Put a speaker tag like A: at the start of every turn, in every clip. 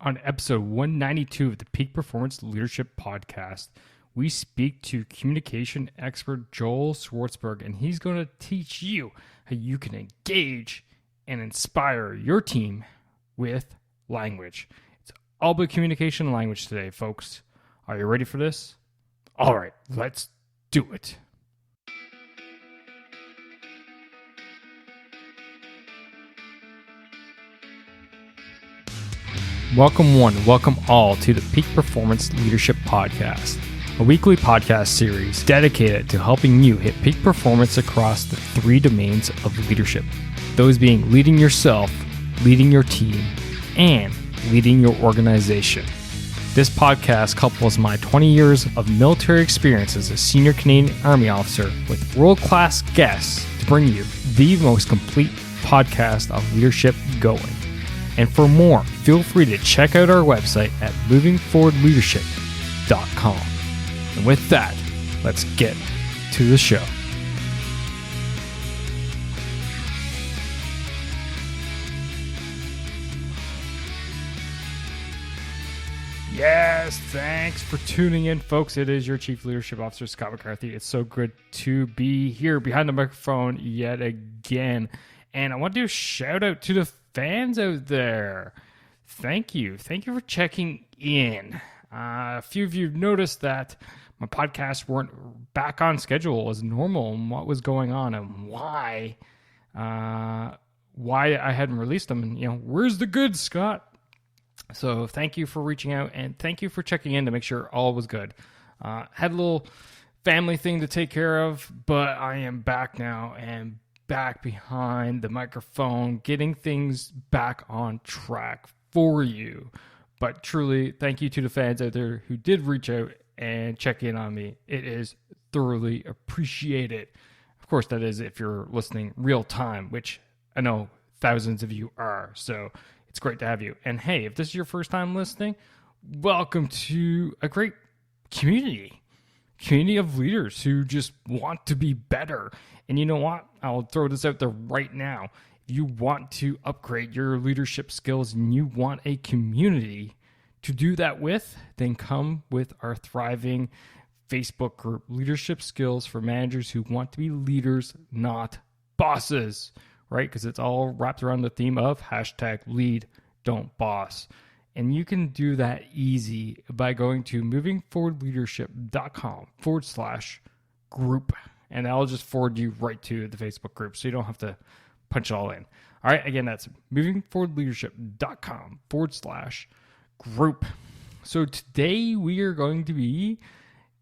A: On episode 192 of the Peak Performance Leadership Podcast, we speak to communication expert Joel Schwartzberg, and he's going to teach you how you can engage and inspire your team with language. It's all about communication and language today, folks. Are you ready for this? All right, let's do it. Welcome one, welcome all to the Peak Performance Leadership Podcast, a weekly podcast series dedicated to helping you hit peak performance across the three domains of leadership. Those being leading yourself, leading your team, and leading your organization. This podcast couples my 20 years of military experience as a senior Canadian Army officer with world-class guests to bring you the most complete podcast of leadership going. And for more, feel free to check out our website at movingforwardleadership.com. And with that, let's get to the show. Yes, thanks for tuning in, folks. It is your Chief Leadership Officer, Scott McCarthy. It's so good to be here behind the microphone yet again. And I want to do a shout out to the fans out there. Thank you for checking in. A few of you noticed that my podcasts weren't back on schedule as normal and what was going on and why I hadn't released them. And where's the goods, Scott? So thank you for reaching out and thank you for checking in to make sure all was good. Had a little family thing to take care of, but I am back now and back behind the microphone, getting things back on track for you. But truly, thank you to the fans out there who did reach out and check in on me. It is thoroughly appreciated. Of course, that is if you're listening real time, which I know thousands of you are. So it's great to have you. And hey, if this is your first time listening, welcome to a great community of leaders who just want to be better. And you know what? I'll throw this out there right now. If you want to upgrade your leadership skills and you want a community to do that with, then come with our thriving Facebook group, Leadership Skills for Managers Who Want to Be Leaders, Not Bosses, right? Because it's all wrapped around the theme of #lead, don't boss. And you can do that easy by going to movingforwardleadership.com/group. And I'll just forward you right to the Facebook group so you don't have to punch it all in. All right, again, that's movingforwardleadership.com/group. So today we are going to be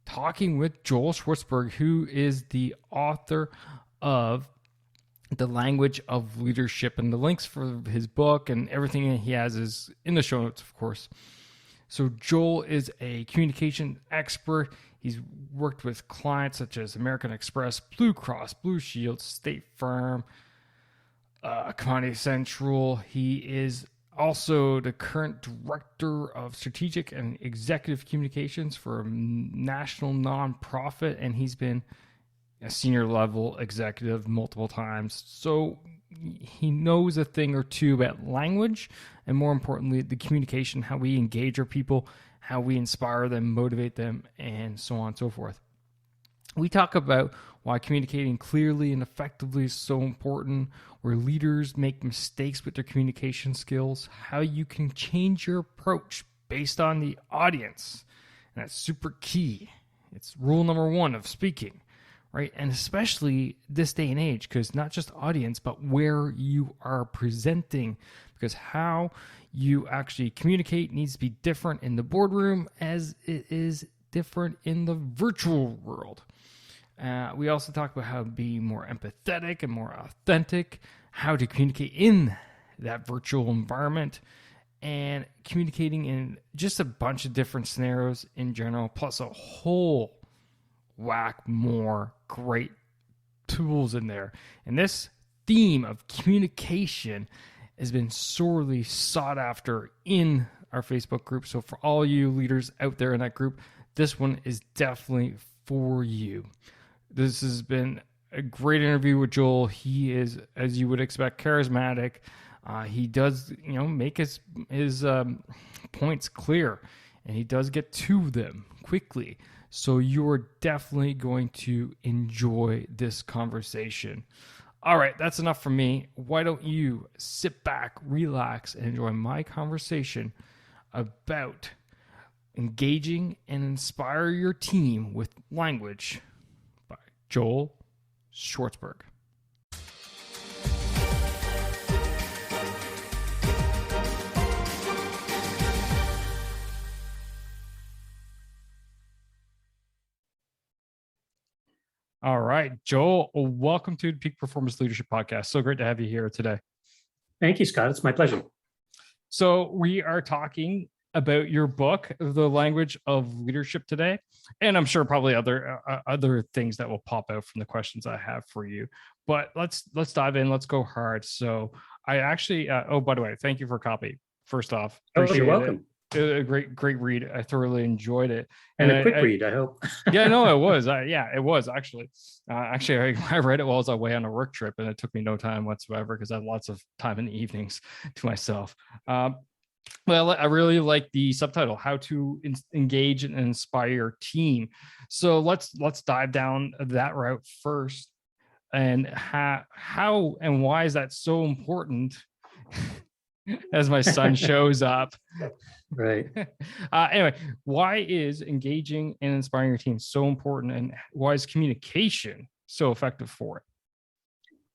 A: talking with Joel Schwartzberg, who is the author of The Language of Leadership, and the links for his book and everything that he has is in the show notes, of course. So Joel is a communication expert. He's worked with clients such as American Express, Blue Cross, Blue Shield, State Farm, Commodity Central. He is also the current director of strategic and executive communications for a national nonprofit, and he's been a senior level executive multiple times. So he knows a thing or two about language and, more importantly, the communication, how we engage our people, how we inspire them, motivate them, and so on and so forth. We talk about why communicating clearly and effectively is so important, where leaders make mistakes with their communication skills, how you can change your approach based on the audience. And that's super key. It's rule number one of speaking, right? And especially this day and age, because not just audience, but where you are presenting, because how you actually communicate needs to be different in the boardroom as it is different in the virtual world. We also talk about how to be more empathetic and more authentic, how to communicate in that virtual environment, and communicating in just a bunch of different scenarios in general, plus a whole whack more great tools in there. And this theme of communication has been sorely sought after in our Facebook group. So for all you leaders out there in that group, this one is definitely for you. This has been a great interview with Joel. He is, as you would expect, charismatic. He does, make his points clear, and he does get to them quickly. So you're definitely going to enjoy this conversation. All right, that's enough from me. Why don't you sit back, relax, and enjoy my conversation about engaging and inspire your team with language by Joel Schwartzberg. All right, Joel, welcome to the Peak Performance Leadership Podcast. So great to have you here today.
B: Thank you, Scott. It's my pleasure.
A: So we are talking about your book, The Language of Leadership, today, and I'm sure probably other things that will pop out from the questions I have for you. But let's dive in. Let's go hard. So I actually, by the way, thank you for a copy. First off,
B: you're welcome.
A: A great read. I thoroughly enjoyed it,
B: and a quick read, I hope.
A: Yeah, no, it was. It was actually. I read it while I was away on a work trip, and it took me no time whatsoever because I had lots of time in the evenings to myself. Well, I really like the subtitle, "How to Engage and Inspire Your Team." So let's dive down that route first, and how and why is that so important? As my son shows up.
B: Right.
A: Anyway, why is engaging and inspiring your team so important, and why is communication so effective for it?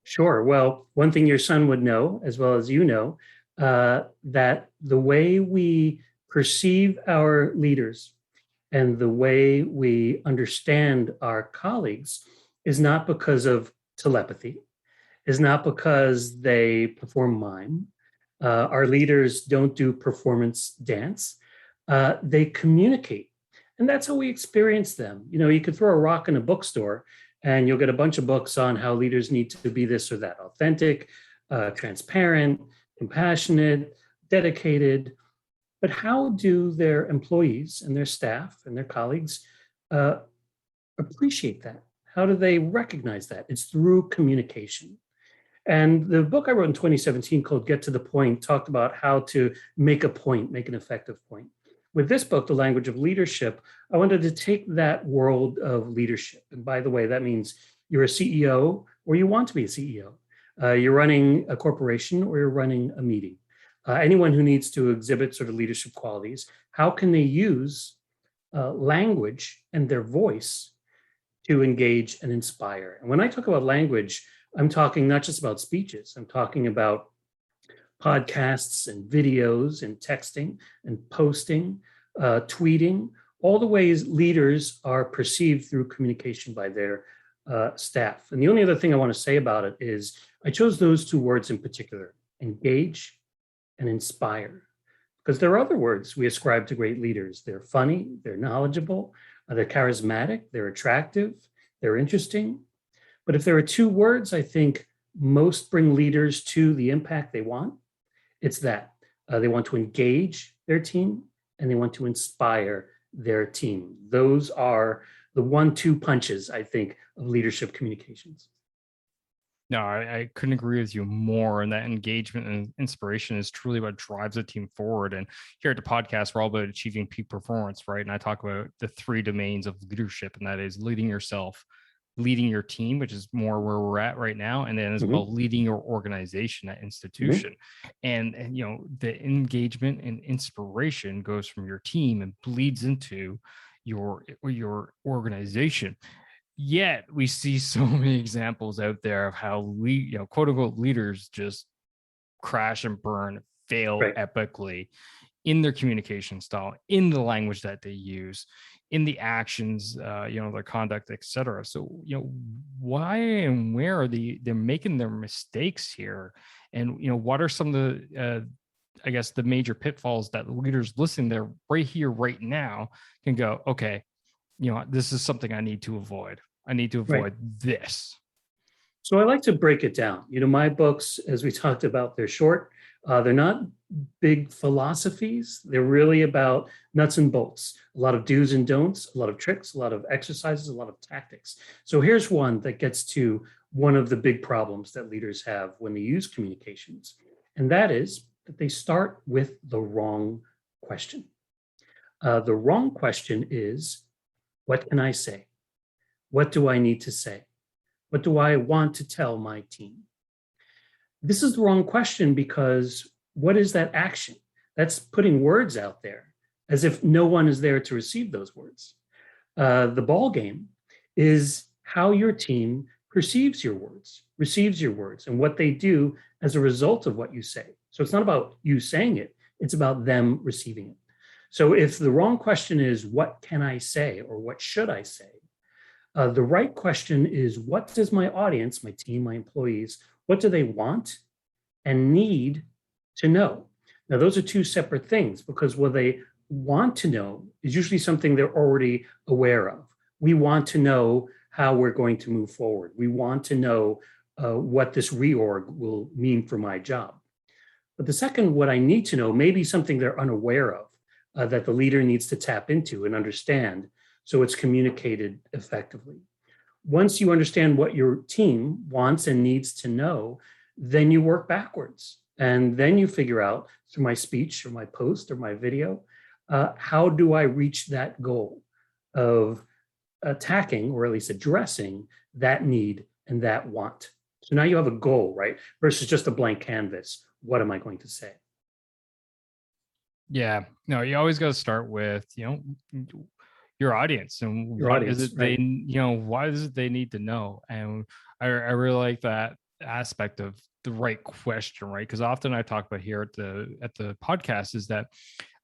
B: Sure. Well, one thing your son would know, as well as you know, that the way we perceive our leaders and the way we understand our colleagues is not because of telepathy, is not because they perform mime. Our leaders don't do performance dance. They communicate. And that's how we experience them. You know, you could throw a rock in a bookstore and you'll get a bunch of books on how leaders need to be this or that: authentic, transparent, compassionate, dedicated. But how do their employees and their staff and their colleagues appreciate that? How do they recognize that? It's through communication. And the book I wrote in 2017 called Get to the Point talked about how to make a point, make an effective point. With this book, The Language of Leadership, I wanted to take that world of leadership. And by the way, that means you're a CEO or you want to be a CEO. You're running a corporation or you're running a meeting. Anyone who needs to exhibit sort of leadership qualities, how can they use language and their voice to engage and inspire? And when I talk about language, I'm talking not just about speeches. I'm talking about podcasts and videos and texting and posting, tweeting, all the ways leaders are perceived through communication by their staff. And the only other thing I want to say about it is I chose those two words in particular: engage and inspire, because there are other words we ascribe to great leaders. They're funny, they're knowledgeable, they're charismatic, they're attractive, they're interesting. But if there are two words I think most bring leaders to the impact they want, it's that. They want to engage their team and they want to inspire their team. Those are the 1-2 punches, I think, of leadership communications.
A: No, I couldn't agree with you more. And that engagement and inspiration is truly what drives a team forward. And here at the podcast, we're all about achieving peak performance, right? And I talk about the 3 domains of leadership, and that is leading yourself, leading your team, which is more where we're at right now, and then as well leading your organization, that institution. And you know, the engagement and inspiration goes from your team and bleeds into your organization. Yet we see so many examples out there of how quote unquote leaders just crash and burn, fail epically in their communication style, in the language that they use, in the actions, their conduct, etc. So, why and where are they're making their mistakes here? And, what are some of the, the major pitfalls that leaders listening there right here, right now can go, okay, this is something I need to avoid. I need to avoid this.
B: So I like to break it down. My books, as we talked about, they're short. They're not big philosophies. They're really about nuts and bolts, a lot of do's and don'ts, a lot of tricks, a lot of exercises, a lot of tactics. So here's one that gets to one of the big problems that leaders have when they use communications. And that is that they start with the wrong question. The wrong question is, what can I say? What do I need to say? What do I want to tell my team? This is the wrong question because what is that action? That's putting words out there as if no one is there to receive those words. The ball game is how your team perceives your words, receives your words, and what they do as a result of what you say. So it's not about you saying it, it's about them receiving it. So if the wrong question is, what can I say or what should I say? The right question is, what does my audience, my team, my employees, what do they want and need to know? Now, those are two separate things because what they want to know is usually something they're already aware of. We want to know how we're going to move forward. We want to know what this reorg will mean for my job. But the second, what I need to know, may be something they're unaware of that the leader needs to tap into and understand so it's communicated effectively. Once you understand what your team wants and needs to know, then you work backwards. And then you figure out through my speech or my post or my video, how do I reach that goal of attacking or at least addressing that need and that want? So now you have a goal, right? Versus just a blank canvas. What am I going to say?
A: Yeah, no, you always got to start with, your audience and
B: Your
A: what
B: audience,
A: is it
B: right.
A: why is it they need to know? And I really like that aspect of the right question, right? Because often I talk about here at the podcast is that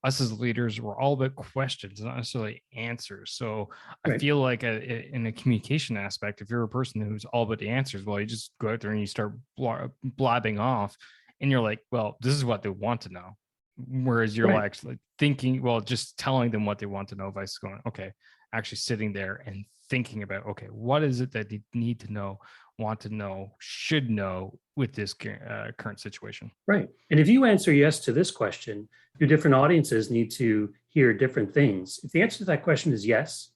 A: us as leaders, we're all about questions, not necessarily answers. So I
B: Right.
A: feel like in a communication aspect, if you're a person who's all about the answers, well, you just go out there and you start blabbing off and you're like, well, this is what they want to know. Whereas you're
B: Right.
A: actually thinking, well, just telling them what they want to know versus going, okay, actually sitting there and thinking about, okay, what is it that they need to know, want to know, should know with this current situation?
B: Right. And if you answer yes to this question, your different audiences need to hear different things. If the answer to that question is yes,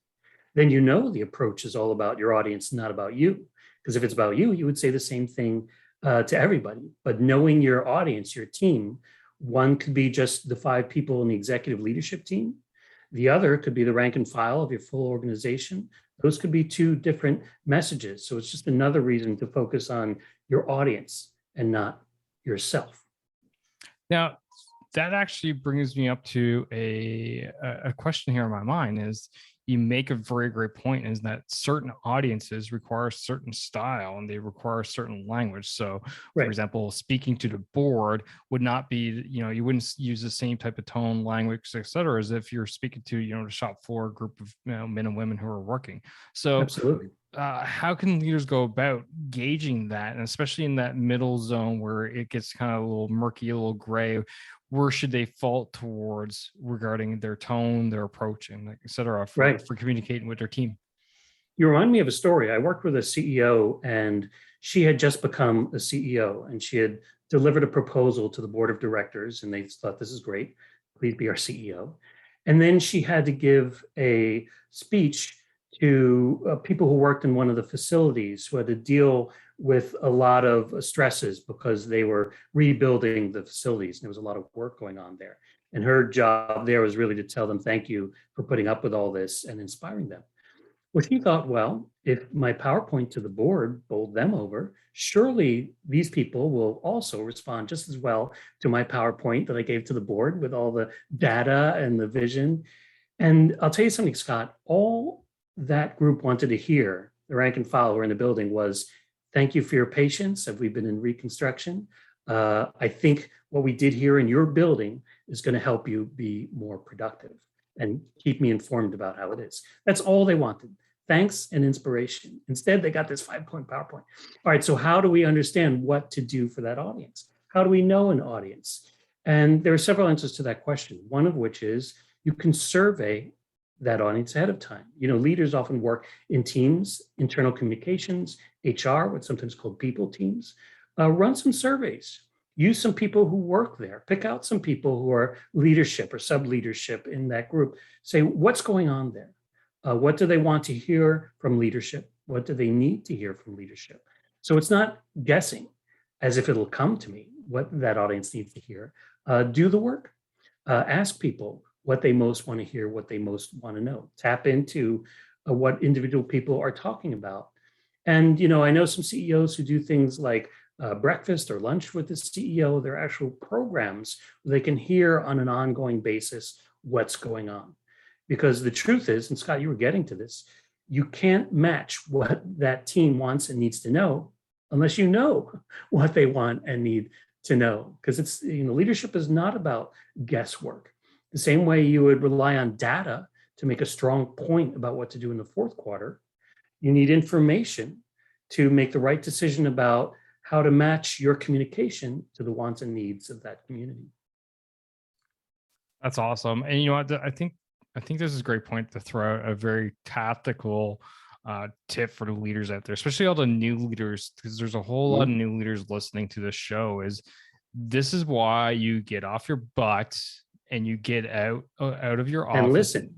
B: then you know the approach is all about your audience, not about you. Because if it's about you, you would say the same thing to everybody. But knowing your audience, your team, one could be just the 5 people in the executive leadership team. The other could be the rank and file of your full organization. Those could be 2 different messages. So it's just another reason to focus on your audience and not yourself.
A: Now, that actually brings me up to a question here in my mind is you make a very great point is that certain audiences require a certain style and they require a certain language. So for example, speaking to the board would not be, you wouldn't use the same type of tone, language, et cetera, as if you're speaking to, the shop floor group of men and women who are working. So
B: absolutely.
A: How can leaders go about gauging that, and especially in that middle zone where it gets kind of a little murky, a little gray? Where should they fall towards regarding their tone, their approach, and et cetera, for communicating with their team?
B: You remind me of a story. I worked with a CEO, and she had just become a CEO, and she had delivered a proposal to the board of directors, and they thought, this is great. Please be our CEO. And then she had to give a speech to people who worked in one of the facilities who had to deal with a lot of stresses because they were rebuilding the facilities and there was a lot of work going on there. And her job there was really to tell them thank you for putting up with all this and inspiring them. Well, she thought, well, if my PowerPoint to the board bowled them over, surely these people will also respond just as well to my PowerPoint that I gave to the board with all the data and the vision. And I'll tell you something, Scott, all that group wanted to hear, the rank and file who were in the building, was thank you for your patience. Have we been in reconstruction? I think what we did here in your building is going to help you be more productive and keep me informed about how it is. That's all they wanted. Thanks and inspiration. Instead, they got this 5-point PowerPoint. All right, so how do we understand what to do for that audience? How do we know an audience? And there are several answers to that question, one of which is you can survey that audience ahead of time. Leaders often work in teams, internal communications, HR, what's sometimes called people teams. Run some surveys. Use some people who work there. Pick out some people who are leadership or sub-leadership in that group. Say, what's going on there? What do they want to hear from leadership? What do they need to hear from leadership? So it's not guessing as if it'll come to me what that audience needs to hear. Do the work. Ask people what they most want to hear, what they most want to know. Tap into what individual people are talking about. And, I know some CEOs who do things like breakfast or lunch with the CEO. There are actual programs where they can hear on an ongoing basis what's going on. Because the truth is, and Scott, you were getting to this, you can't match what that team wants and needs to know unless you know what they want and need to know. Because it's, leadership is not about guesswork. The same way you would rely on data to make a strong point about what to do in the fourth quarter, you need information to make the right decision about how to match your communication to the wants and needs of that community.
A: That's awesome. And you know what? I think this is a great point to throw out a very tactical tip for the leaders out there, especially all the new leaders, because there's a whole lot of new leaders listening to this show. This is why you get off your butt and you get out of your office
B: and listen,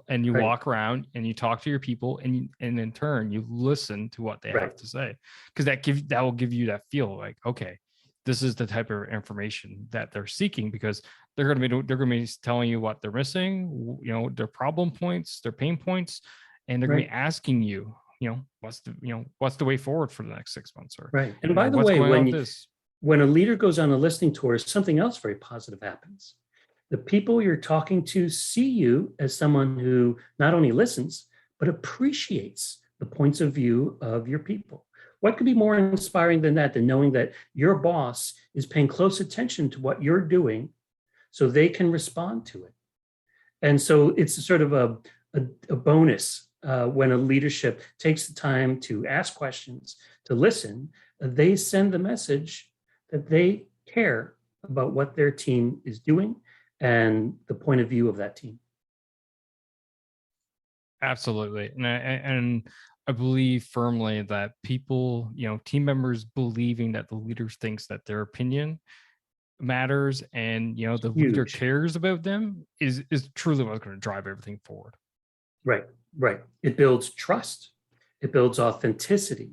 A: and you walk around and you talk to your people, and in turn you listen to what they have to say, because that will give you that feel like, okay, this is the type of information that they're seeking, because they're going to be telling you what they're missing, their problem points, their pain points, and they're going to be asking you, what's the way forward for the next 6 months, or
B: And by the way, when a leader goes on a listening tour, something else very positive happens. The people you're talking to see you as someone who not only listens, but appreciates the points of view of your people. What could be more inspiring than that, than knowing that your boss is paying close attention to what you're doing so they can respond to it? And so it's sort of a bonus when a leadership takes the time to ask questions, to listen. They send the message that they care about what their team is doing and the point of view of that team.
A: Absolutely. And I believe firmly that people, team members believing that the leader thinks that their opinion matters and, the leader cares about them is truly what's going to drive everything forward.
B: Right. It builds trust. It builds authenticity.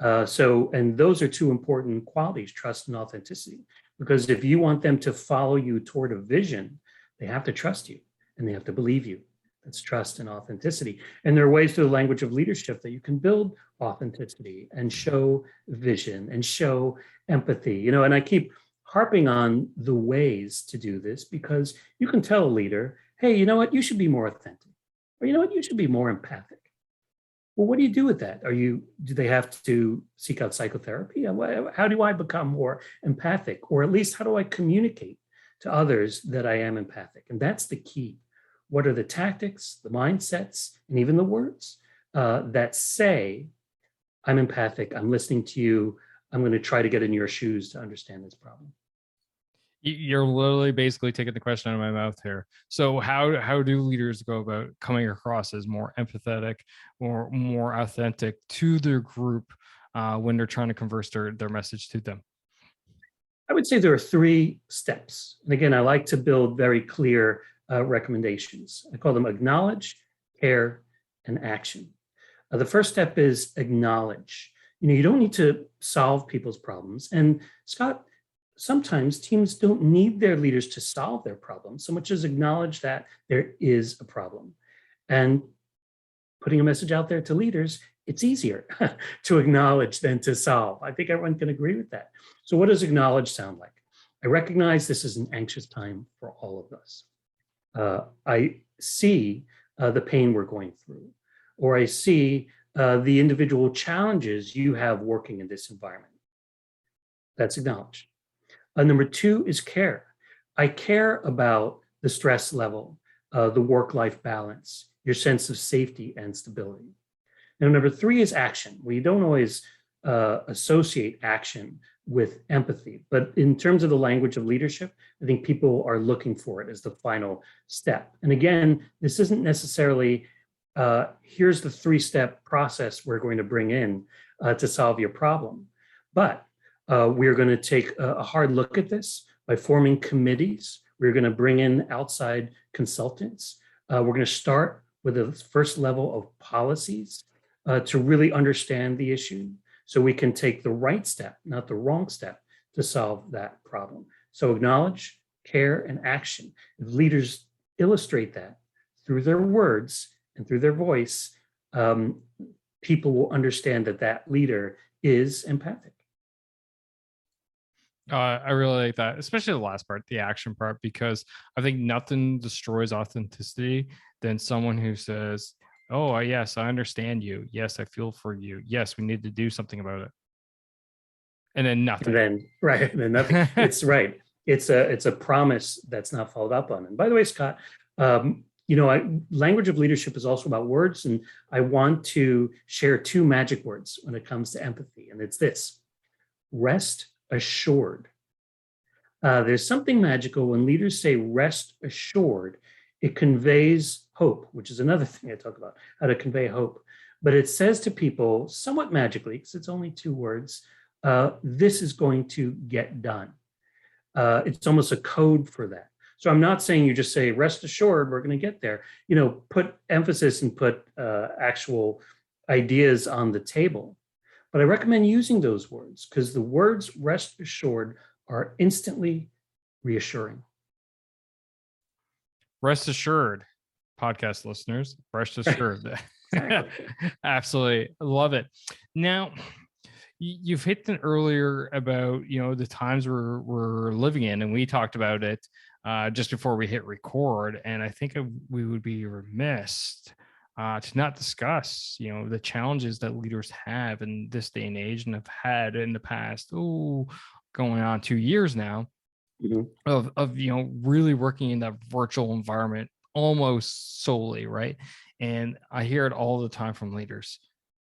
B: And those are two important qualities, trust and authenticity. Because if you want them to follow you toward a vision, they have to trust you and they have to believe you. That's trust and authenticity. And there are ways through the language of leadership that you can build authenticity and show vision and show empathy. And I keep harping on the ways to do this, because you can tell a leader, hey, you know what, you should be more authentic. Or you know what, you should be more empathic. Well, what do you do with that? Do they have to seek out psychotherapy? How do I become more empathic? Or at least how do I communicate to others that I am empathic? And that's the key. What are the tactics, the mindsets, and even the words that say, I'm empathic, I'm listening to you, I'm going to try to get in your shoes to understand this problem?
A: You're literally basically taking the question out of my mouth here. So how do leaders go about coming across as more empathetic or more authentic to their group when they're trying to converse their message to them?
B: I would say there are 3 steps. And again, I like to build very clear recommendations. I call them acknowledge, care, and action. The first step is acknowledge. You don't need to solve people's problems. And Scott, sometimes teams don't need their leaders to solve their problems so much as acknowledge that there is a problem. And putting a message out there to leaders, it's easier to acknowledge than to solve. I think everyone can agree with that. So what does acknowledge sound like? I recognize this is an anxious time for all of us. I see the pain we're going through, or I see the individual challenges you have working in this environment. That's acknowledge. Number 2 is care. I care about the stress level, the work-life balance, your sense of safety and stability. Now, number 3 is action. We don't always associate action with empathy, but in terms of the language of leadership, I think people are looking for it as the final step. And again, this isn't necessarily, here's the 3-step process we're going to bring in to solve your problem. But we're going to take a hard look at this by forming committees. We're going to bring in outside consultants. We're going to start with the first level of policies to really understand the issue so we can take the right step, not the wrong step, to solve that problem. So acknowledge, care, and action. If leaders illustrate that through their words and through their voice, people will understand that that leader is empathic.
A: I really like that, especially the last part, the action part, because I think nothing destroys authenticity than someone who says, "Oh, yes, I understand you. Yes, I feel for you. Yes, we need to do something about it." And then nothing.
B: And then right, and then nothing. It's right. It's a promise that's not followed up on. And by the way, Scott, language of leadership is also about words, and I want to share two magic words when it comes to empathy, and it's this: rest assured. There's something magical when leaders say rest assured. It conveys hope, which is another thing I talk about, how to convey hope. But it says to people somewhat magically, because it's only two words, this is going to get done. It's almost a code for that. So I'm not saying you just say, rest assured, we're going to get there. Put emphasis and put actual ideas on the table. But I recommend using those words because the words rest assured are instantly reassuring.
A: Rest assured, podcast listeners, rest assured. Absolutely. Love it. Now, you've hit it earlier about, the times we're living in, and we talked about it just before we hit record. And I think we would be remiss to not discuss, the challenges that leaders have in this day and age and have had in the past, going on 2 years now, of really working in that virtual environment almost solely, right? And I hear it all the time from leaders.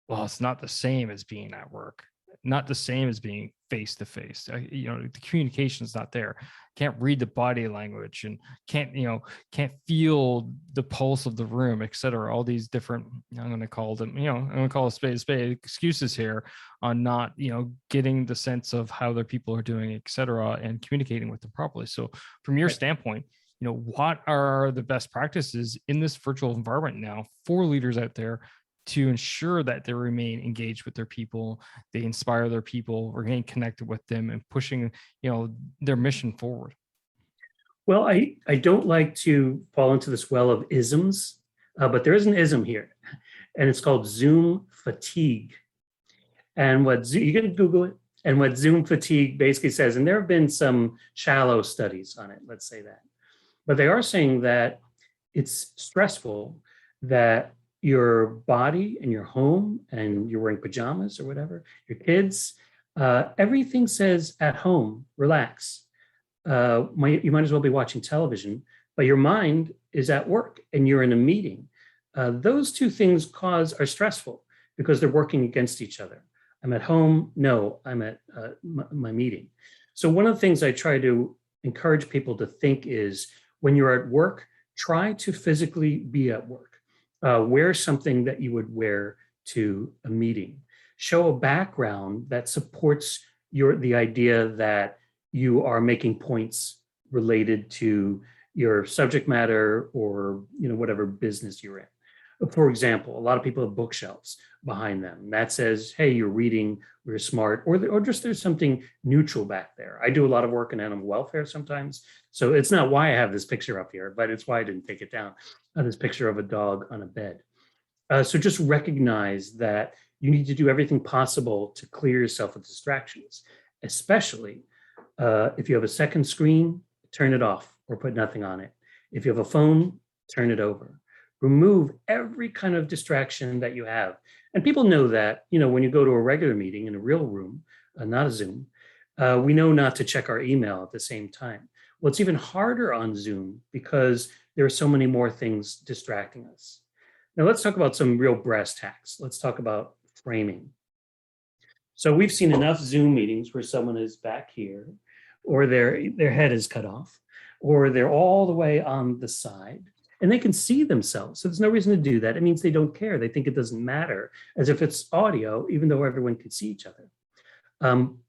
A: Well, it's not the same as being at work, not the same as being face to face. The communication is not there. Can't read the body language and can't feel the pulse of the room, et cetera. All these different, I'm going to call them, I'm going to call a spade excuses here on not, getting the sense of how their people are doing, et cetera, and communicating with them properly. So from your standpoint, what are the best practices in this virtual environment now for leaders out there to ensure that they remain engaged with their people, they inspire their people, remain connected with them, and pushing, their mission forward?
B: Well, I don't like to fall into this well of isms, but there is an ism here, and it's called Zoom fatigue. And you can Google it, and what Zoom fatigue basically says, and there have been some shallow studies on it, let's say that, but they are saying that it's stressful that your body and your home, and you're wearing pajamas or whatever, your kids, everything says at home, relax. You might as well be watching television, but your mind is at work and you're in a meeting. Those two things are stressful because they're working against each other. I'm at home. No, I'm at my meeting. So one of the things I try to encourage people to think is when you're at work, try to physically be at work. Wear something that you would wear to a meeting. Show a background that supports the idea that you are making points related to your subject matter or whatever business you're in. For example, a lot of people have bookshelves behind them. That says, hey, you're reading, you're smart, or just there's something neutral back there. I do a lot of work in animal welfare sometimes. So it's not why I have this picture up here, but it's why I didn't take it down. This picture of a dog on a bed. So just recognize that you need to do everything possible to clear yourself of distractions, especially if you have a second screen, turn it off or put nothing on it. If you have a phone, turn it over. Remove every kind of distraction that you have. And people know that, when you go to a regular meeting in a real room, not a Zoom, we know not to check our email at the same time. Well, it's even harder on Zoom because there are so many more things distracting us. Now, let's talk about some real brass tacks. Let's talk about framing. So we've seen enough Zoom meetings where someone is back here, or their head is cut off, or they're all the way on the side, and they can see themselves. So there's no reason to do that. It means they don't care. They think it doesn't matter, as if it's audio, even though everyone can see each other.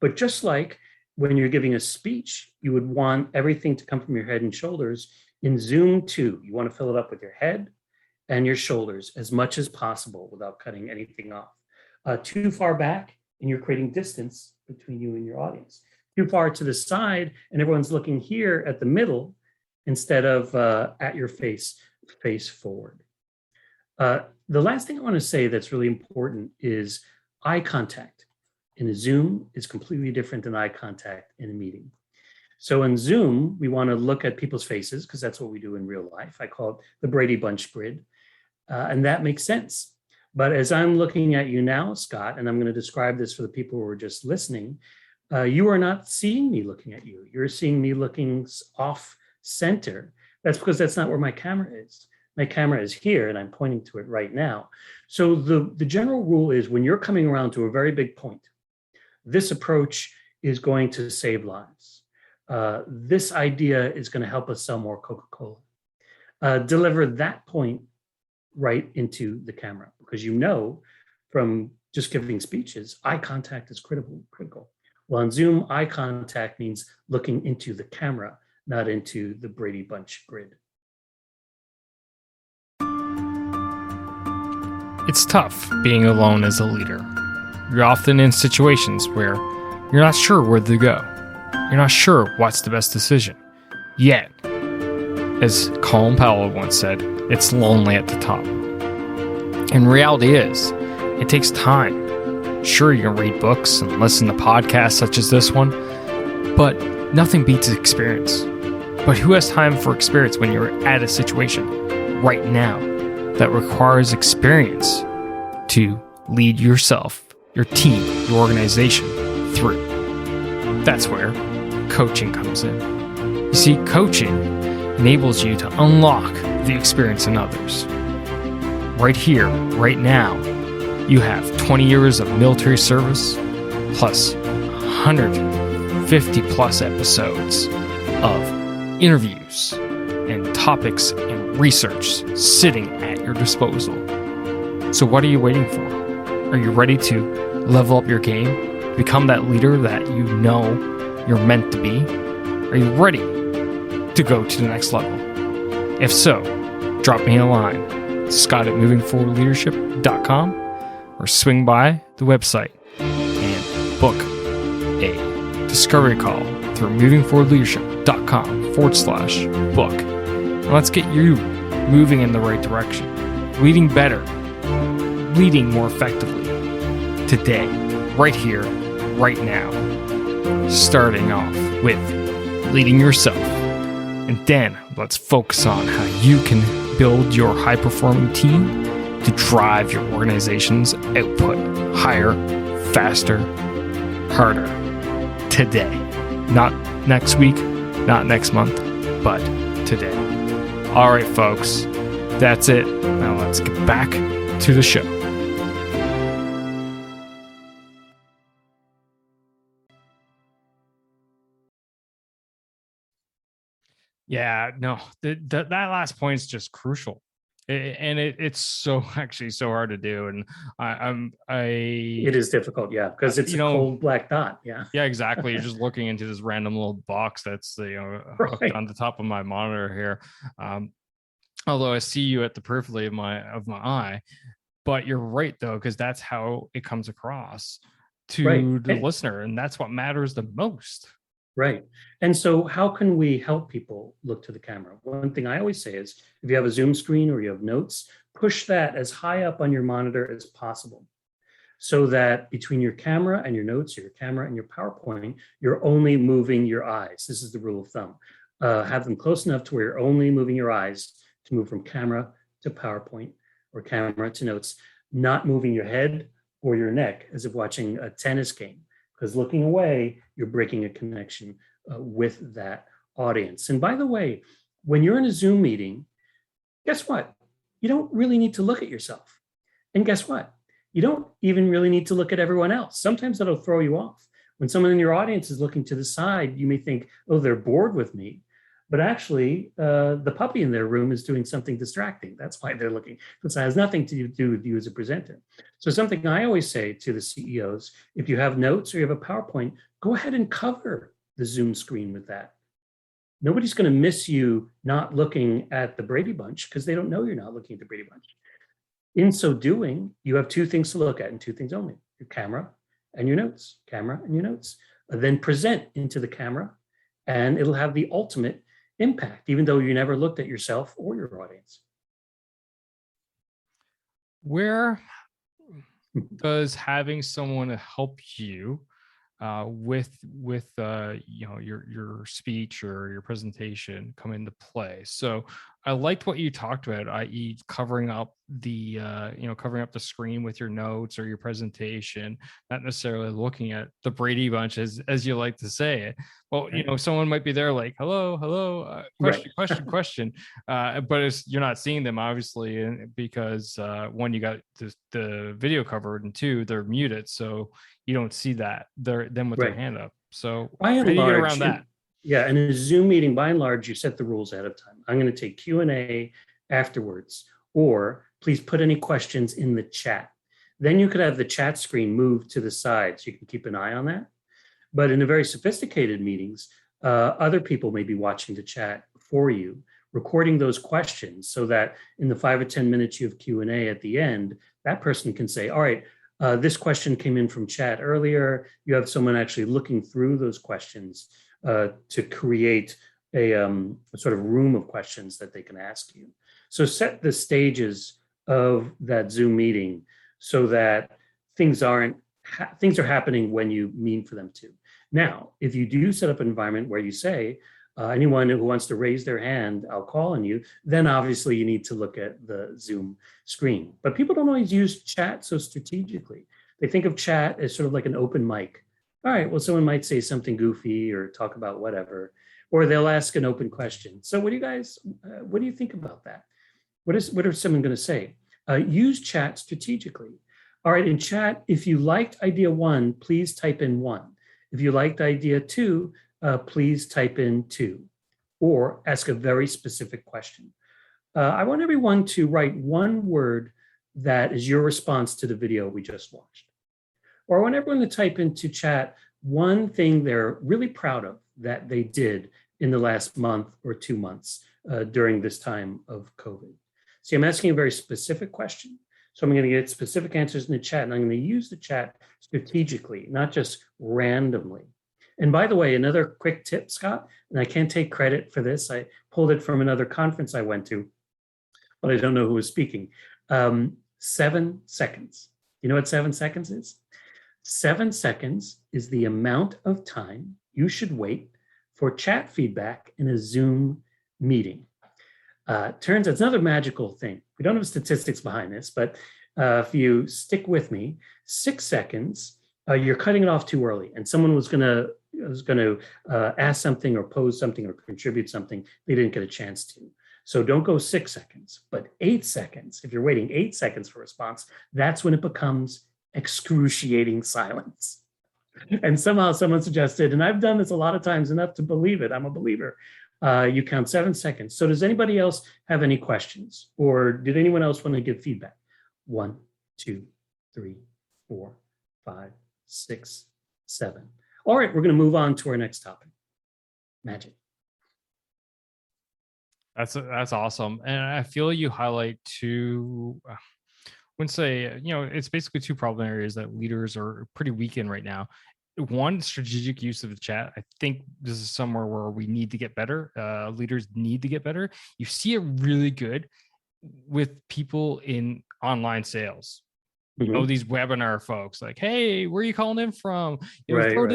B: But just like when you're giving a speech, you would want everything to come from your head and shoulders. In Zoom too, you want to fill it up with your head and your shoulders as much as possible without cutting anything off. Too far back, and you're creating distance between you and your audience. too far to the side and everyone's looking here at the middle instead of at your face forward. The last thing I want to say that's really important is eye contact. In a Zoom is completely different than eye contact in a meeting. So in Zoom, we want to look at people's faces because that's what we do in real life. I call it the Brady Bunch grid, and that makes sense. But as I'm looking at you now, Scott, and I'm going to describe this for the people who are just listening, you are not seeing me looking at you. You're seeing me looking off center. That's because that's not where my camera is. My camera is here and I'm pointing to it right now. So the general rule is when you're coming around to a very big point, this approach is going to save lives. This idea is going to help us sell more Coca-Cola. Deliver that point right into the camera because you know from just giving speeches, eye contact is critical. Well, on Zoom, eye contact means looking into the camera, not into the Brady Bunch grid.
A: It's tough being alone as a leader. You're often in situations where you're not sure where to go. You're not sure what's the best decision. Yet, as Colin Powell once said, it's lonely at the top. And reality is, it takes time. Sure, you can read books and listen to podcasts such as this one, but nothing beats experience. But who has time for experience when you're at a situation right now that requires experience to lead yourself, your team, your organization through? That's where coaching comes in. You see, coaching enables you to unlock the experience in others. Right here, right now, you have 20 years of military service, plus 150 plus episodes of interviews and topics and research sitting at your disposal. So what are you waiting for? Are you ready to level up your game, become that leader that you know you're meant to be? Are you ready to go to the next level? If so, drop me a line, scott@movingforwardleadership.com, or swing by the website and book a discovery call through movingforwardleadership.com/book. And let's get you moving in the right direction, leading better, leading more effectively today, right here, right now. Starting off with leading yourself. And then let's focus on how you can build your high-performing team to drive your organization's output higher, faster, harder today. Not next week, not next month, but today. All right, folks, that's it. Now let's get back to the show. Yeah, no, that last point is just crucial. It's so actually so hard to do, and
B: It is difficult, yeah, because it's a cold black dot, yeah.
A: Yeah, exactly. You're just looking into this random little box that's hooked
B: Right
A: on the top of my monitor here. Although I see you at the periphery of my eye, but you're right though, because that's how it comes across to the listener, and that's what matters the most.
B: Right. And so how can we help people look to the camera? One thing I always say is if you have a Zoom screen or you have notes, push that as high up on your monitor as possible so that between your camera and your notes, or your camera and your PowerPoint, you're only moving your eyes. This is the rule of thumb. Have them close enough to where you're only moving your eyes to move from camera to PowerPoint or camera to notes, not moving your head or your neck as if watching a tennis game. Because looking away, you're breaking a connection with that audience. And by the way, when you're in a Zoom meeting, guess what? You don't really need to look at yourself. And guess what? You don't even really need to look at everyone else. Sometimes that'll throw you off. When someone in your audience is looking to the side, you may think, oh, they're bored with me. But actually, the puppy in their room is doing something distracting. That's why they're looking. It has nothing to do with you as a presenter. So something I always say to the CEOs, if you have notes or you have a PowerPoint, go ahead and cover the Zoom screen with that. Nobody's going to miss you not looking at the Brady Bunch because they don't know you're not looking at the Brady Bunch. In so doing, you have two things to look at and two things only, your camera and your notes, camera and your notes. then present into the camera, and it'll have the ultimate impact, even though you never looked at yourself or your audience.
A: Where does having someone to help you with your speech or your presentation come into play? So I liked what you talked about, i.e., covering up the screen with your notes or your presentation, not necessarily looking at the Brady Bunch as you like to say it. Well, someone might be there like, hello, question,
B: Right.
A: question, but you're not seeing them obviously, because one, you got the video covered, and two, they're muted, so you don't see them with their
B: Right.
A: hand up. So
B: By
A: how
B: and
A: do you get
B: large,
A: around that?
B: yeah, in a Zoom meeting, by and large, you set the rules ahead of time. I'm going to take Q&A afterwards, or please put any questions in the chat. Then you could have the chat screen moved to the side so you can keep an eye on that. But in the very sophisticated meetings, other people may be watching the chat for you, recording those questions so that in the 5 or 10 minutes you have Q&A at the end, that person can say, all right, this question came in from chat earlier. You have someone actually looking through those questions to create a sort of room of questions that they can ask you. So set the stages of that Zoom meeting so that things are happening when you mean for them to. Now, if you do set up an environment where you say, anyone who wants to raise their hand, I'll call on you, then obviously you need to look at the Zoom screen. But people don't always use chat so strategically. They think of chat as sort of like an open mic. All right, well, someone might say something goofy or talk about whatever, or they'll ask an open question. So what do you think about that? What is someone going to say? Use chat strategically. All right, in chat, if you liked idea 1, please type in 1. If you liked idea 2, please type in 2, or ask a very specific question. I want everyone to write one word that is your response to the video we just watched. Or I want everyone to type into chat one thing they're really proud of that they did in the last month or 2 months during this time of COVID. See, I'm asking a very specific question. So I'm going to get specific answers in the chat, and I'm going to use the chat strategically, not just randomly. And by the way, another quick tip, Scott, and I can't take credit for this. I pulled it from another conference I went to, but I don't know who was speaking. 7 seconds. You know what 7 seconds is? 7 seconds is the amount of time you should wait for chat feedback in a Zoom meeting. Turns out it's another magical thing. We don't have statistics behind this, but if you stick with me, 6 seconds, you're cutting it off too early, and someone was going to ask something or pose something or contribute something they didn't get a chance to. So don't go 6 seconds, but 8 seconds. If you're waiting 8 seconds for a response, that's when it becomes excruciating silence. And somehow someone suggested, and I've done this a lot of times enough to believe it, I'm a believer, you count 7 seconds. So does anybody else have any questions? Or did anyone else want to give feedback? 1, 2, 3, 4, 5, 6, 7. All right, we're going to move on to our next topic. Magic.
A: That's awesome. And I feel you highlight two, I wouldn't say, it's basically two problem areas that leaders are pretty weak in right now. One, strategic use of the chat. I think this is somewhere where we need to get better. Leaders need to get better. You see it really good with people in online sales. These webinar folks, like, hey, where are you calling in from? Throw it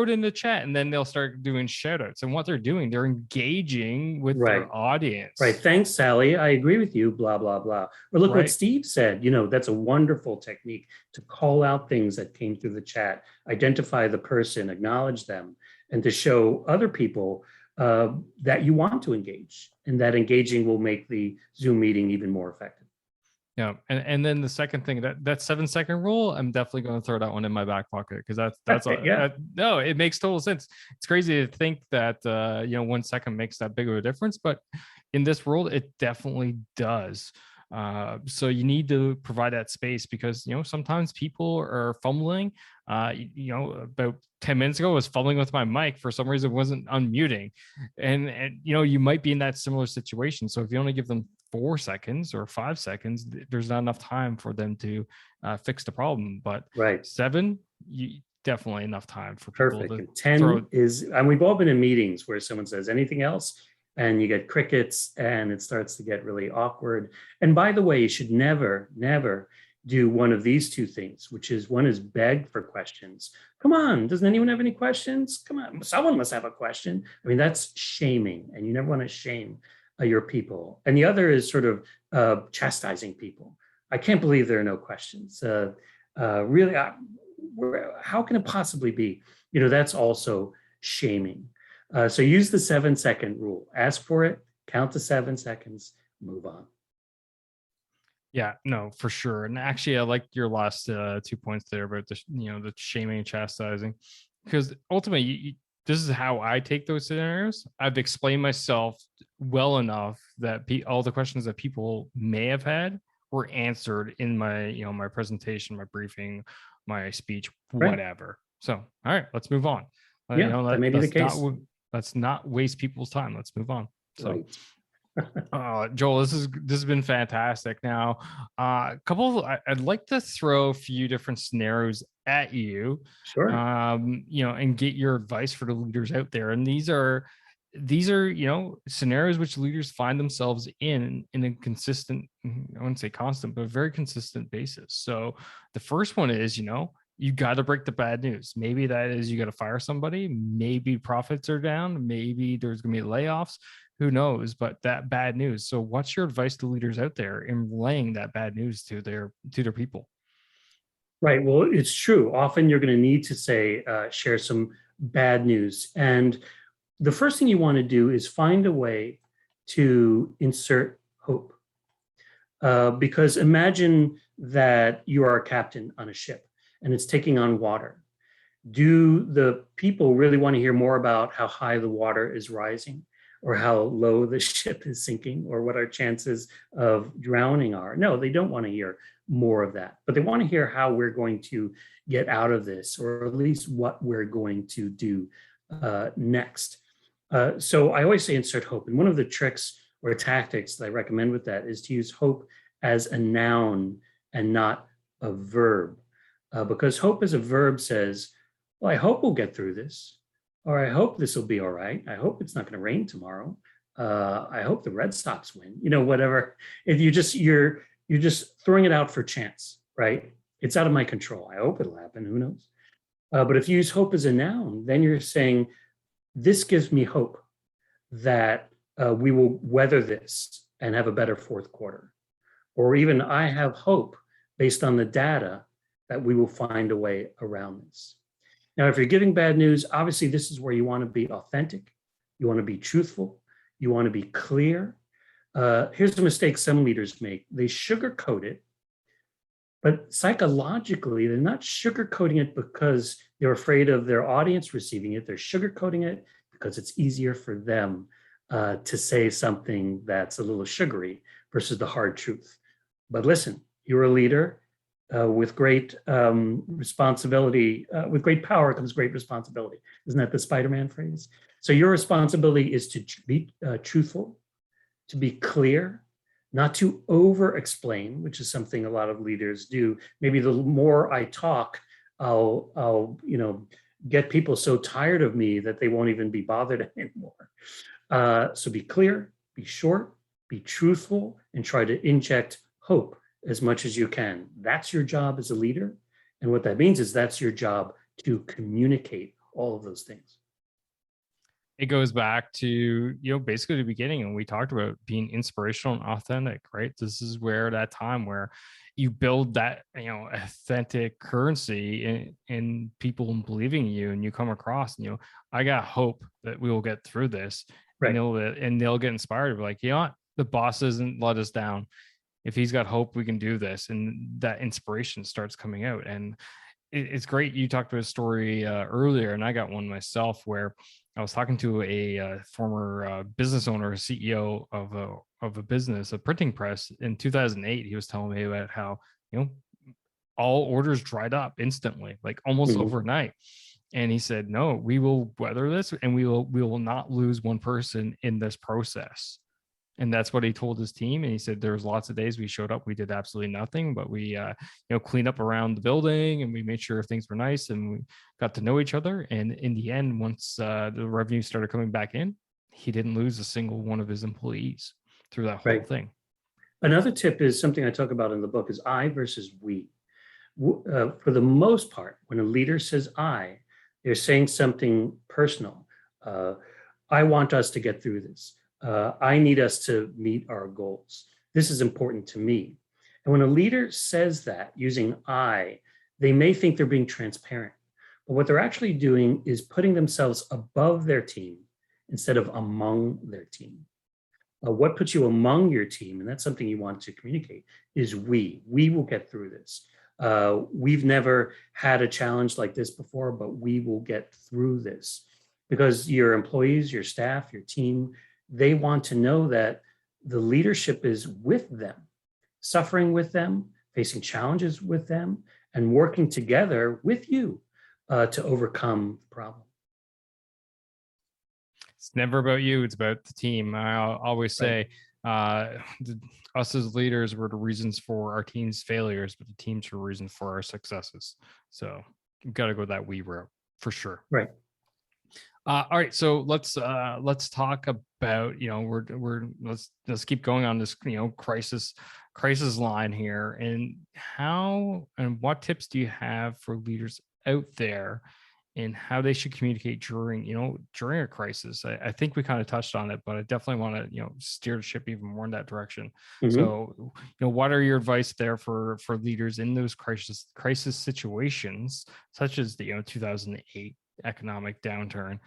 A: in the chat, and then they'll start doing shout outs. And what they're doing, they're engaging with their audience.
B: Right. Thanks, Sally. I agree with you, blah, blah, blah. Or look what Steve said. That's a wonderful technique to call out things that came through the chat, identify the person, acknowledge them, and to show other people that you want to engage, and that engaging will make the Zoom meeting even more effective.
A: Yeah, and then the second thing, that 7-second rule, I'm definitely going to throw that one in my back pocket, because that's no, it makes total sense. It's crazy to think that 1 second makes that big of a difference, but in this world, it definitely does. So you need to provide that space, because sometimes people are fumbling. About 10 minutes ago, I was fumbling with my mic for some reason, wasn't unmuting, and you might be in that similar situation. So if you only give them 4 seconds or 5 seconds, there's not enough time for them to fix the problem. But 7, definitely enough time for people
B: Perfect.
A: to
B: And 10
A: throw.
B: is, and we've all been in meetings where someone says anything else and you get crickets and it starts to get really awkward. And by the way, you should never, never do one of these two things, which is one is beg for questions. Come on, doesn't anyone have any questions? Come on, someone must have a question. I mean, that's shaming, and you never want to shame your people. And the other is sort of chastising people. I can't believe there are no questions. Really, how can it possibly be? That's also shaming. So use the 7-second rule. Ask for it, count to 7 seconds, move on.
A: Yeah, no, for sure. And actually, I like your last 2 points there about the shaming and chastising, because ultimately, this is how I take those scenarios. I've explained myself well enough that all the questions that people may have had were answered in my my presentation, my briefing, my speech,
B: Right.
A: whatever. So, all right, let's move on.
B: Yeah, that may be the case.
A: Let's not waste people's time. Let's move on. So.
B: Right.
A: Joel, this has been fantastic. Now, I'd like to throw a few different scenarios at you,
B: Sure.
A: And get your advice for the leaders out there. And these are scenarios which leaders find themselves in a consistent, I wouldn't say constant, but very consistent basis. So the first one is, you got to break the bad news. Maybe that is you got to fire somebody. Maybe profits are down. Maybe there's going to be layoffs. Who knows? But that bad news. So what's your advice to leaders out there in relaying that bad news to their people?
B: Right. Well, it's true. Often you're going to need to share some bad news. And the first thing you want to do is find a way to insert hope. Because imagine that you are a captain on a ship and it's taking on water. Do the people really want to hear more about how high the water is rising, or how low the ship is sinking, or what our chances of drowning are? No, they don't want to hear more of that, but they want to hear how we're going to get out of this, or at least what we're going to do next. So I always say insert hope. And one of the tricks or tactics that I recommend with that is to use hope as a noun and not a verb. Because hope as a verb says, well, I hope we'll get through this, or I hope this will be all right. I hope it's not going to rain tomorrow. I hope the Red Sox win. Whatever. If you're just throwing it out for chance, right? It's out of my control. I hope it'll happen. Who knows? But if you use hope as a noun, then you're saying, this gives me hope that we will weather this and have a better fourth quarter. Or even, I have hope based on the data that we will find a way around this. Now, if you're giving bad news, obviously this is where you want to be authentic. You want to be truthful. You want to be clear. Here's the mistake some leaders make. They sugarcoat it, but psychologically, they're not sugarcoating it because they're afraid of their audience receiving it. They're sugarcoating it because it's easier for them to say something that's a little sugary versus the hard truth. But listen, you're a leader. With great responsibility, with great power comes great responsibility. Isn't that the Spider-Man phrase? So your responsibility is to be truthful, to be clear, not to over-explain, which is something a lot of leaders do. Maybe the more I talk, I'll get people so tired of me that they won't even be bothered anymore. So be clear, be short, be truthful, and try to inject hope as much as you can. That's your job as a leader. And what that means is that's your job to communicate all of those things.
A: It goes back to, basically the beginning, and we talked about being inspirational and authentic, right? This is where that time where you build that, authentic currency in people believing in you, and you come across, I got hope that we will get through this. Right. And they'll get inspired. Like, the boss doesn't let us down. If he's got hope, we can do this. And that inspiration starts coming out. And it's great. You talked about a story earlier, and I got one myself where I was talking to a former business owner, a CEO of a business, a printing press in 2008. He was telling me about how, all orders dried up instantly, like almost overnight. And he said, no, we will weather this, and we will not lose one person in this process. And that's what he told his team. And he said there was lots of days we showed up, we did absolutely nothing, but we cleaned up around the building and we made sure things were nice and we got to know each other. And in the end, once the revenue started coming back in, he didn't lose a single one of his employees through that whole thing.
B: Another tip is something I talk about in the book is I versus we. For the most part, when a leader says I, they're saying something personal. I want us to get through this. I need us to meet our goals. This is important to me. And when a leader says that using I, they may think they're being transparent. But what they're actually doing is putting themselves above their team instead of among their team. What puts you among your team, and that's something you want to communicate, is we. We will get through this. We've never had a challenge like this before, but we will get through this. Because your employees, your staff, your team, they want to know that the leadership is with them, suffering with them, facing challenges with them, and working together with you to overcome the problem.
A: It's never about you, it's about the team. I always say, us as leaders were the reasons for our team's failures, but the teams were the reason for our successes. So you've got to go that we route for sure.
B: Right.
A: All right, so let's talk about let's keep going on this crisis line here, and how and what tips do you have for leaders out there and how they should communicate during a crisis? I think we kind of touched on it, but I definitely want to steer the ship even more in that direction. Mm-hmm. So what are your advice there for leaders in those crisis situations, such as the 2008 economic downturn,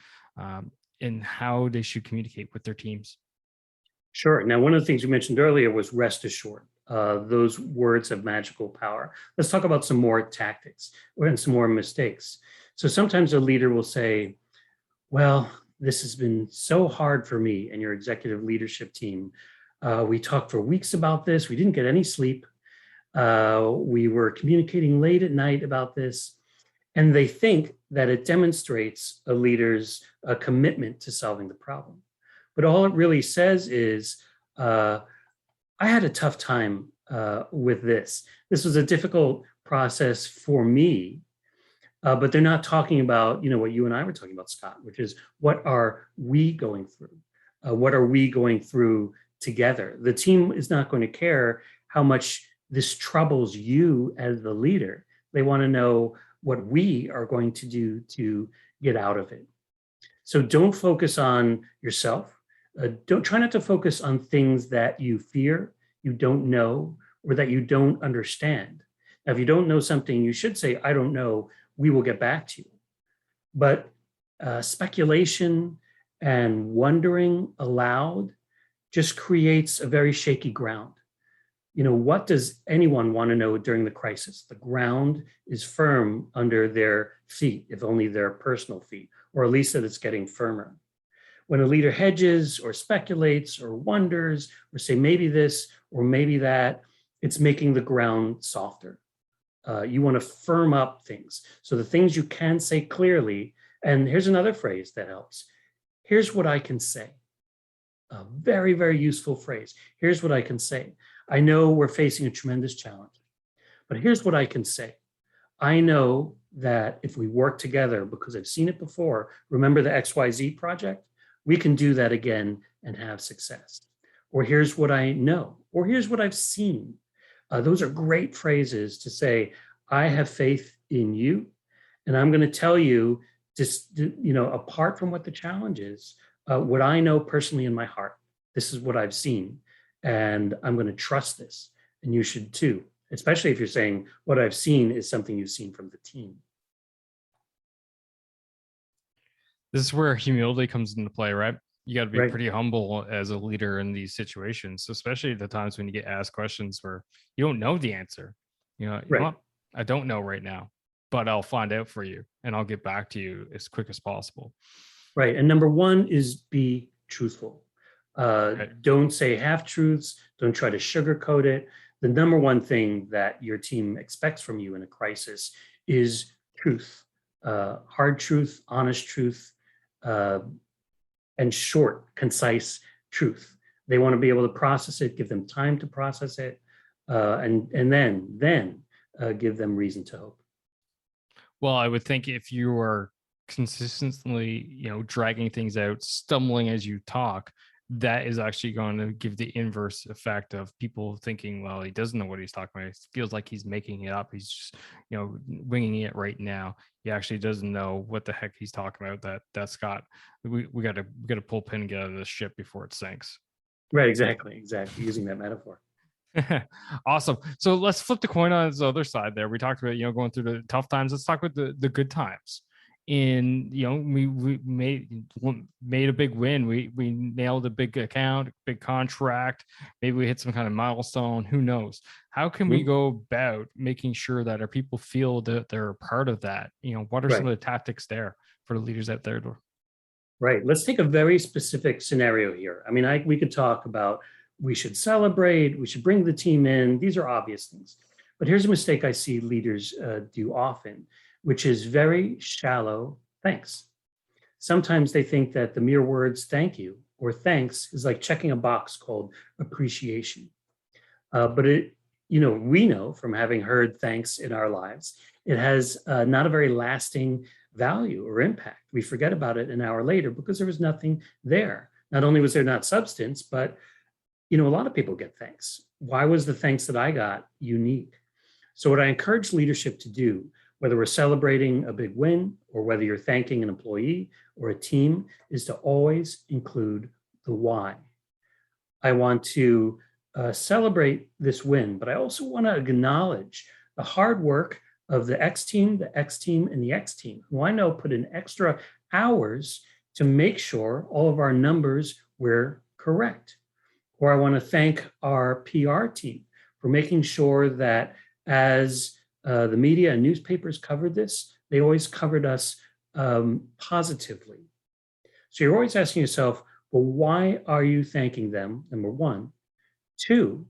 A: and how they should communicate with their teams?
B: Sure. Now, one of the things you mentioned earlier was rest assured. Those words have magical power. Let's talk about some more tactics and some more mistakes. So sometimes a leader will say, well, this has been so hard for me and your executive leadership team. We talked for weeks about this. We didn't get any sleep. We were communicating late at night about this. And they think that it demonstrates a leader's commitment to solving the problem. But all it really says is, I had a tough time with this. This was a difficult process for me. But they're not talking about, what you and I were talking about, Scott, which is what are we going through? What are we going through together? The team is not going to care how much this troubles you as the leader. They want to know what we are going to do to get out of it. So don't focus on yourself. Don't try not to focus on things that you fear, you don't know, or that you don't understand. Now, if you don't know something, you should say, I don't know, we will get back to you. But speculation and wondering aloud just creates a very shaky ground. What does anyone want to know during the crisis? The ground is firm under their feet, if only their personal feet, or at least that it's getting firmer. When a leader hedges or speculates or wonders or say maybe this or maybe that, it's making the ground softer. You want to firm up things. So the things you can say clearly, and here's another phrase that helps. Here's what I can say. A very, very useful phrase. Here's what I can say. I know we're facing a tremendous challenge, but here's what I can say. I know that if we work together, because I've seen it before, remember the XYZ project? We can do that again and have success. Or here's what I know, or here's what I've seen. Those are great phrases to say, I have faith in you, and I'm going to tell you, just, apart from what the challenge is, what I know personally in my heart. This is what I've seen, and I'm going to trust this, and you should too, especially if you're saying what I've seen is something you've seen from the team.
A: This is where humility comes into play, right? You got to be pretty humble as a leader in these situations, especially the times when you get asked questions where you don't know the answer. I don't know right now, but I'll find out for you and I'll get back to you as quick as possible.
B: Right. And number one is be truthful. Don't say half truths. Don't try to sugarcoat it. The number one thing that your team expects from you in a crisis is truth, hard truth, honest truth, and short, concise truth. They want to be able to process it, give them time to process it, and then give them reason to hope.
A: Well, I would think if you are consistently, dragging things out, stumbling as you talk, that is actually going to give the inverse effect of people thinking, well, he doesn't know what he's talking about. It feels like he's making it up. He's just, winging it right now. He actually doesn't know what the heck he's talking about. That's got, we got to pull pin and get out of this ship before it sinks.
B: Right. Exactly. Using that metaphor.
A: Awesome. So let's flip the coin on the other side there. We talked about, going through the tough times. Let's talk about the good times. We made a big win. We nailed a big account, big contract. Maybe we hit some kind of milestone. Who knows? How can we go about making sure that our people feel that they're a part of that? What are some of the tactics there for the leaders out there?
B: Right. Let's take a very specific scenario here. I mean, we could talk about we should celebrate, we should bring the team in. These are obvious things. But here's a mistake I see leaders do often, which is very shallow thanks. Sometimes they think that the mere words thank you or thanks is like checking a box called appreciation. But we know from having heard thanks in our lives, it has not a very lasting value or impact. We forget about it an hour later because there was nothing there. Not only was there not substance, but a lot of people get thanks. Why was the thanks that I got unique? So what I encourage leadership to do, whether we're celebrating a big win or whether you're thanking an employee or a team, is to always include the why. I want to celebrate this win, but I also want to acknowledge the hard work of the X team, and the X team, who I know put in extra hours to make sure all of our numbers were correct. Or I want to thank our PR team for making sure that as the media and newspapers covered this, they always covered us positively. So you're always asking yourself, well, why are you thanking them? Number one. Two,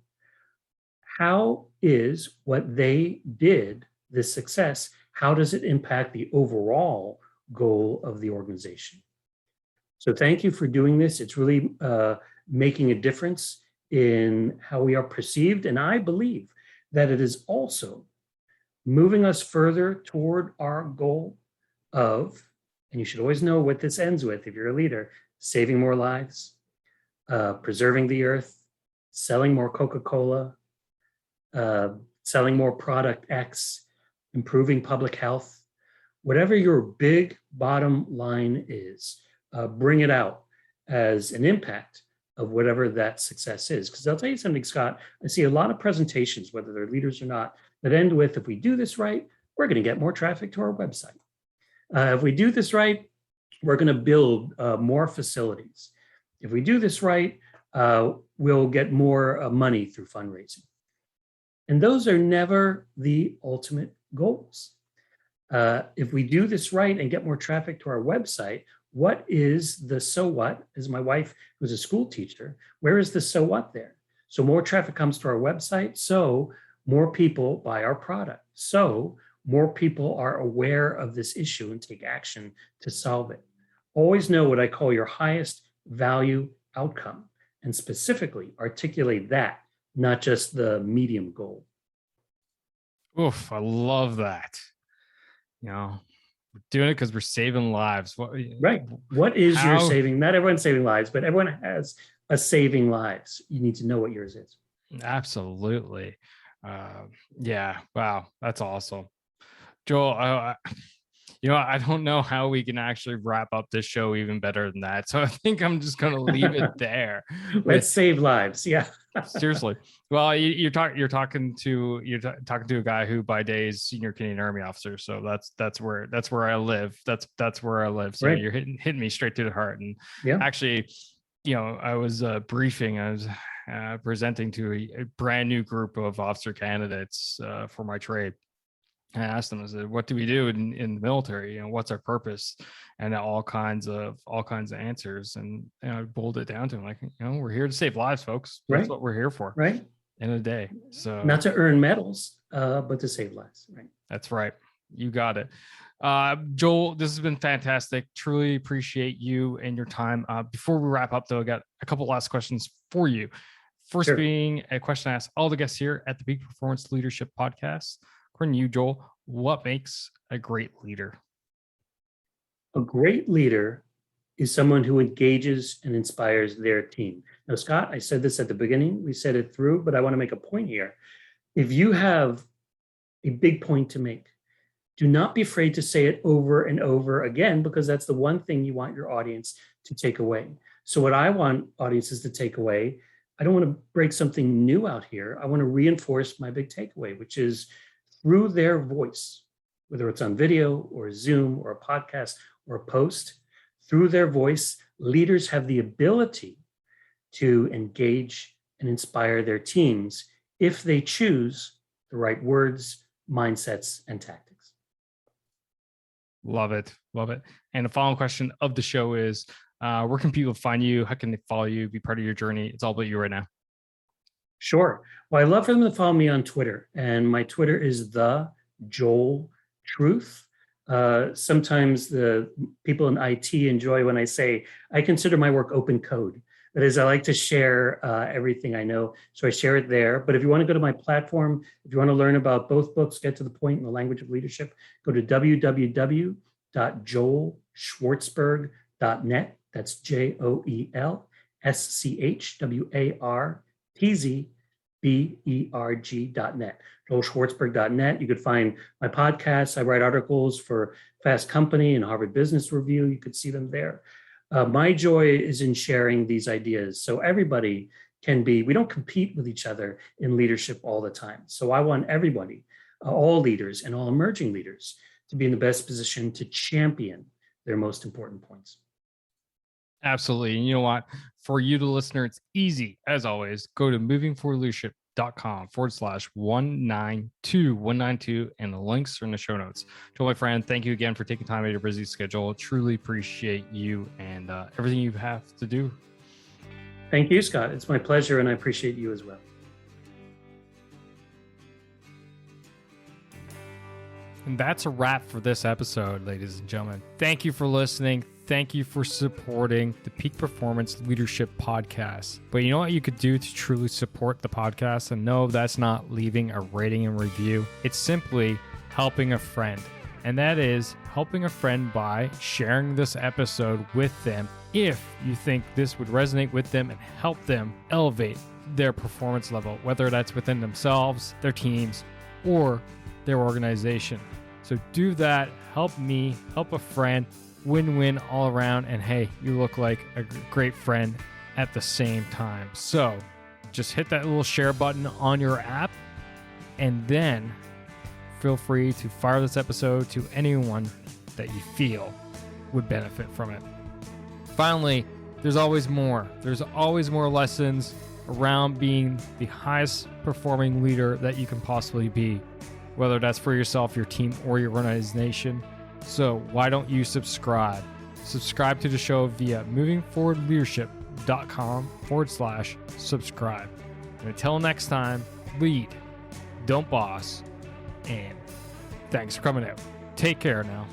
B: how is what they did, this success, how does it impact the overall goal of the organization? So thank you for doing this. It's really making a difference in how we are perceived. And I believe that it is also moving us further toward our goal of, and you should always know what this ends with if you're a leader, saving more lives, preserving the earth, selling more Coca-Cola, selling more product X, improving public health. Whatever your big bottom line is, bring it out as an impact of whatever that success is. Because I'll tell you something, Scott, I see a lot of presentations, whether they're leaders or not, that end with, if we do this right, we're going to get more traffic to our website. If we do this right, we're going to build more facilities. If we do this right, we'll get more money through fundraising. And those are never the ultimate goals. If we do this right and get more traffic to our website, what is the so what? As my wife was a school teacher, where is the so what there? So more traffic comes to our website, so more people buy our product. So more people are aware of this issue and take action to solve it. Always know what I call your highest value outcome and specifically articulate that, not just the medium goal.
A: Oof, I love that. We're doing it because we're saving lives.
B: Right. What is your saving? Not everyone's saving lives, but everyone has a saving lives. You need to know what yours is.
A: Absolutely. Yeah. Wow. That's awesome. Joel, I don't know how we can actually wrap up this show even better than that. So I think I'm just going to leave it there.
B: Let's save lives. Yeah.
A: Seriously. Well, you're talking to a guy who by day is senior Canadian Army officer. So that's where I live. That's where I live. So You're hitting me straight to the heart. And actually, I was briefing. I was presenting to a brand new group of officer candidates for my trade. I asked them, I said, what do we do in the military? What's our purpose? And all kinds of answers. And I boiled it down to them, like, we're here to save lives, folks. That's what we're here for.
B: Right.
A: End of the day. So
B: not to earn medals, but to save lives. Right.
A: That's right. You got it. Joel, this has been fantastic. Truly appreciate you and your time. Before we wrap up, though, I got a couple last questions for you. First
B: Sure.
A: being a question I ask all the guests here at the Peak Performance Leadership Podcast. According to you, Joel, what makes a great leader?
B: A great leader is someone who engages and inspires their team. Now, Scott, I said this at the beginning, we said it through, but I want to make a point here. If you have a big point to make, do not be afraid to say it over and over again, because that's the one thing you want your audience to take away. So what I want audiences to take away, I don't want to break something new out here. I want to reinforce my big takeaway, which is through their voice, whether it's on video or Zoom or a podcast or a post, through their voice, leaders have the ability to engage and inspire their teams if they choose the right words, mindsets, and tactics.
A: Love it. Love it. And the final question of the show is, where can people find you? How can they follow you, be part of your journey? It's all about you right now.
B: Sure. Well, I'd love for them to follow me on Twitter. And my Twitter is the Joel Truth. Sometimes the people in IT enjoy when I say, I consider my work open code. That is, I like to share everything I know. So I share it there. But if you want to go to my platform, if you want to learn about both books, Get to the Point and The Language of Leadership, go to www.joelschwartzberg.net. That's JoelSchwartzberg.net. JoelSchwartzberg.net. You could find my podcasts. I write articles for Fast Company and Harvard Business Review. You could see them there. My joy is in sharing these ideas. So everybody can be, we don't compete with each other in leadership all the time. So I want everybody, all leaders and all emerging leaders, to be in the best position to champion their most important points.
A: Absolutely. And you know what? For you, the listener, it's easy. As always, go to movingforwardleadership.com/192, and the links are in the show notes. Joel, my friend, thank you again for taking time out of your busy schedule. Truly appreciate you and everything you have to do.
B: Thank you, Scott. It's my pleasure, and I appreciate you as well.
A: And that's a wrap for this episode, ladies and gentlemen. Thank you for listening. Thank you for supporting the Peak Performance Leadership Podcast. But you know what you could do to truly support the podcast? And no, that's not leaving a rating and review. It's simply helping a friend. And that is helping a friend by sharing this episode with them if you think this would resonate with them and help them elevate their performance level, whether that's within themselves, their teams, or their organization. So do that. Help me, help a friend. Win-win all around. And hey, you look like a great friend at the same time. So just hit that little share button on your app, and then feel free to fire this episode to anyone that you feel would benefit from it. Finally, there's always more. There's always more lessons around being the highest performing leader that you can possibly be, whether that's for yourself, your team, or your organization. So why don't you subscribe? Subscribe to the show via movingforwardleadership.com/subscribe. And until next time, lead, don't boss, and thanks for coming out. Take care now.